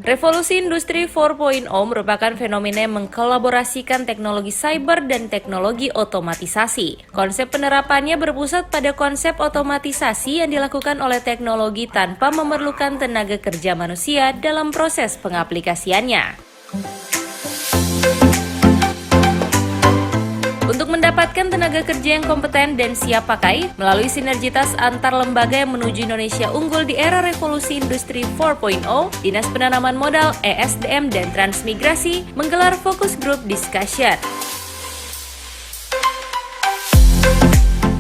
Revolusi Industri 4.0 merupakan fenomena yang mengkolaborasikan teknologi cyber dan teknologi otomatisasi. Konsep penerapannya berpusat pada konsep otomatisasi yang dilakukan oleh teknologi tanpa memerlukan tenaga kerja manusia dalam proses pengaplikasiannya. Untuk mendapatkan tenaga kerja yang kompeten dan siap pakai, melalui sinergitas antar lembaga yang menuju Indonesia unggul di era revolusi industri 4.0, Dinas Penanaman Modal, ESDM, dan Transmigrasi menggelar Focus Group Discussion.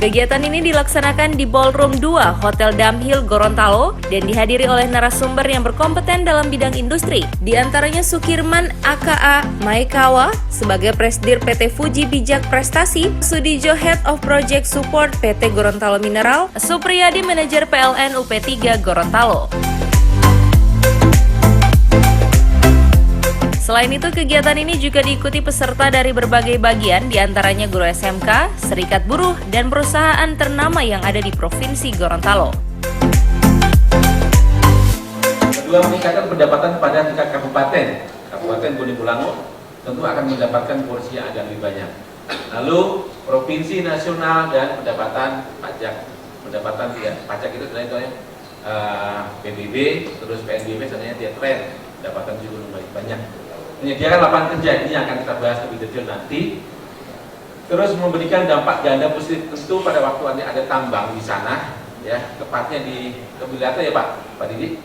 Kegiatan ini dilaksanakan di Ballroom 2 Hotel Damhill Gorontalo dan dihadiri oleh narasumber yang berkompeten dalam bidang industri. Di antaranya Sukirman AKA Maekawa sebagai Presdir PT Fuji Bijak Prestasi, Sudijo Head of Project Support PT Gorontalo Mineral, Supriyadi Manajer PLN UP3 Gorontalo. Selain itu, kegiatan ini juga diikuti peserta dari berbagai bagian, diantaranya guru SMK, serikat buruh, dan perusahaan ternama yang ada di Provinsi Gorontalo. Kedua, meningkatkan pendapatan pada tingkat kabupaten. Kabupaten Bone Bolango tentu akan mendapatkan porsi yang agak lebih banyak. Lalu, provinsi nasional dan pendapatan pajak. Pendapatan pajak itu sebenarnya PBB, terus PNBP sebenarnya dia tren, pendapatan juga lebih banyak. Menyediakan lapangan kerja, ini akan kita bahas lebih detail nanti. Terus memberikan dampak ganda positif tentu pada waktu ada tambang di sana, ya, tepatnya di Kebilata ya Pak Didi.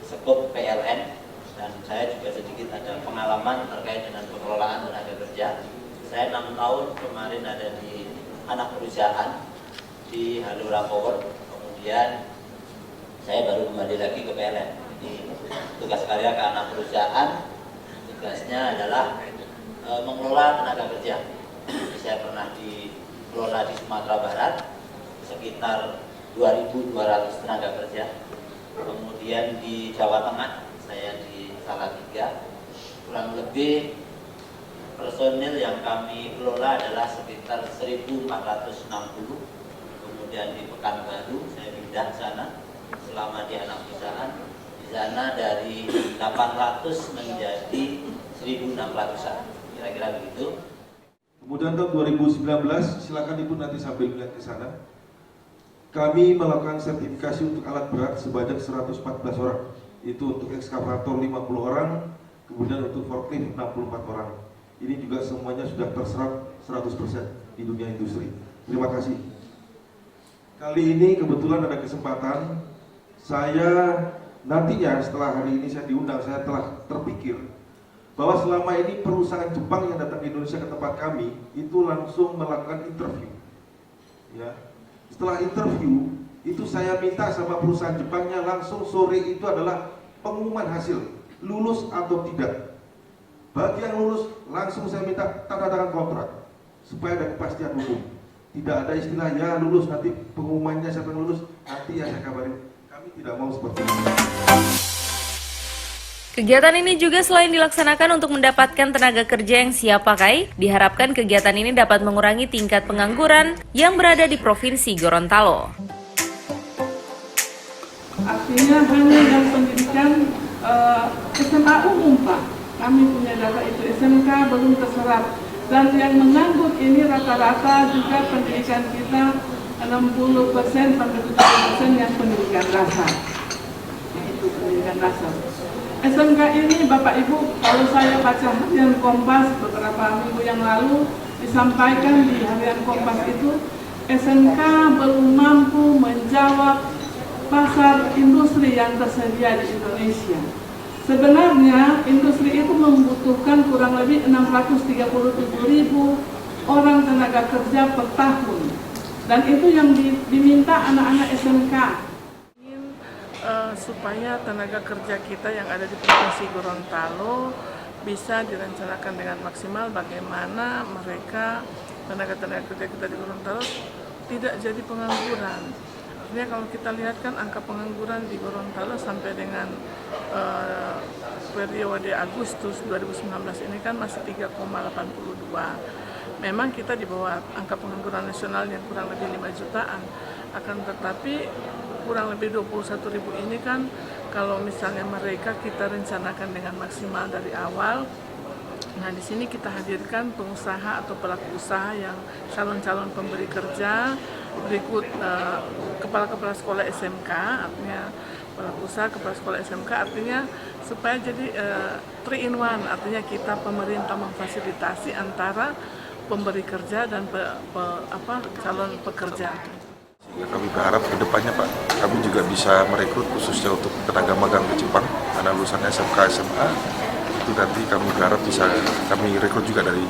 Sekup PLN, dan saya juga sedikit ada pengalaman terkait dengan pengelolaan tenaga kerja. Saya 6 tahun kemarin ada di anak perusahaan di Halura Power, kemudian saya baru kembali lagi ke PLN. Jadi tugas karya ke anak perusahaan, tugasnya adalah mengelola tenaga kerja. Jadi saya pernah dikelola di Sumatera Barat sekitar 2.200 tenaga kerja. Kemudian di Jawa Tengah saya di Salatiga, kurang lebih personil yang kami kelola adalah sekitar 1.460. Kemudian di Pekanbaru saya pindah sana selama di anak perusahaan. Di sana dari 800 menjadi 1.600-an, kira-kira begitu. Kemudian tahun 2019, silakan Ibu nanti sambil lihat ke sana. Kami melakukan sertifikasi untuk alat berat sebanyak 114 orang. Itu untuk ekskavator 50 orang, kemudian untuk forklift 64 orang. Ini juga semuanya sudah terserap 100% di dunia industri. Terima kasih. Kali ini kebetulan ada kesempatan, saya nantinya setelah hari ini saya diundang, saya telah terpikir bahwa selama ini perusahaan Jepang yang datang ke Indonesia ke tempat kami itu langsung melakukan interview. Ya. Setelah interview itu saya minta sama perusahaan Jepangnya langsung sore itu adalah pengumuman hasil lulus atau tidak. Bagi yang lulus langsung saya minta tanda tangan kontrak supaya ada kepastian hukum. Tidak ada istilah ya lulus nanti pengumumannya siapa yang lulus nanti ya saya kabarin. Kami tidak mau seperti itu. Kegiatan ini juga selain dilaksanakan untuk mendapatkan tenaga kerja yang siap pakai, diharapkan kegiatan ini dapat mengurangi tingkat pengangguran yang berada di Provinsi Gorontalo. Artinya hanya yang pendidikan SMA umum Pak, kami punya data itu SMK belum terserap. Dan yang menganggur ini rata-rata juga pendidikan kita 60% sampai 70% yang pendidikan dasar. Itu pendidikan dasar. SMK ini Bapak Ibu, kalau saya baca harian Kompas beberapa minggu yang lalu disampaikan di harian Kompas itu SMK belum mampu menjawab pasar industri yang tersedia di Indonesia. Sebenarnya industri itu membutuhkan kurang lebih 637.000 orang tenaga kerja per tahun. Dan itu yang diminta anak-anak SMK. Supaya tenaga kerja kita yang ada di Provinsi Gorontalo bisa direncanakan dengan maksimal bagaimana mereka tenaga kerja kita di Gorontalo tidak jadi pengangguran. Artinya kalau kita lihat kan angka pengangguran di Gorontalo sampai dengan periode Agustus 2019 ini kan masih 3,82. Memang kita di bawah angka pengangguran nasional yang kurang lebih 5 jutaan. Akan tetapi kurang lebih 21.000 ini kan kalau misalnya mereka kita rencanakan dengan maksimal dari awal. Nah, di sini kita hadirkan pengusaha atau pelaku usaha yang calon-calon pemberi kerja, berikut kepala-kepala sekolah SMK, artinya pelaku usaha, kepala sekolah SMK, artinya supaya jadi 3 in 1, artinya kita pemerintah memfasilitasi antara pemberi kerja dan calon pekerja. Kami berharap ke depannya Pak, kami juga bisa merekrut khususnya untuk tenaga magang ke Jepang, karena lulusan SMK, SMA, itu nanti kami berharap bisa kami rekrut juga dari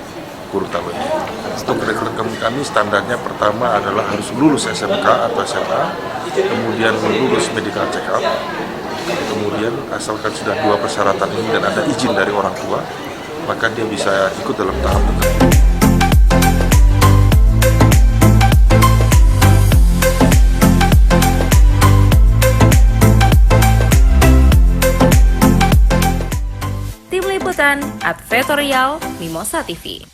Gorontalo ini. Untuk rekrut kami standarnya pertama adalah harus lulus SMK atau SMA, kemudian lulus medical check up, kemudian asalkan sudah 2 persyaratan ini dan ada izin dari orang tua, maka dia bisa ikut dalam tahap itu. Tim Liputan, Advertorial, Mimosa TV.